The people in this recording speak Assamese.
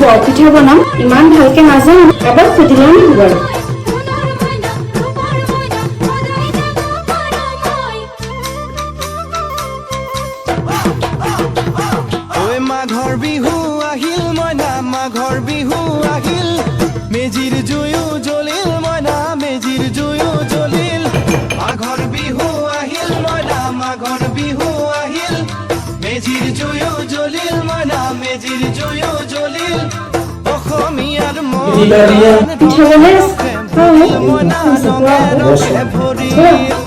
বৰপিঠা বনাম ইমান ভালকে নাজানো এবাৰ সুধিলে নেকি বাৰু মাঘৰ বিহু আহিল মইনা মাঘৰ বিহু আহিল মেজিৰ জুয়ো জ্বলিল মইনা মেজিৰ জুয়ো জ্বলিল মাঘৰ বিহু আহিল মইনা মাঘৰ বিহু আহিল মেজিৰ জুয়ো জ্বলিল মইনা মেজিৰ জুয়ো জ্বলিল অসমীয়াৰ মন পিঠা বনাই মইনা ৰঙে ৰঙে ভৰিল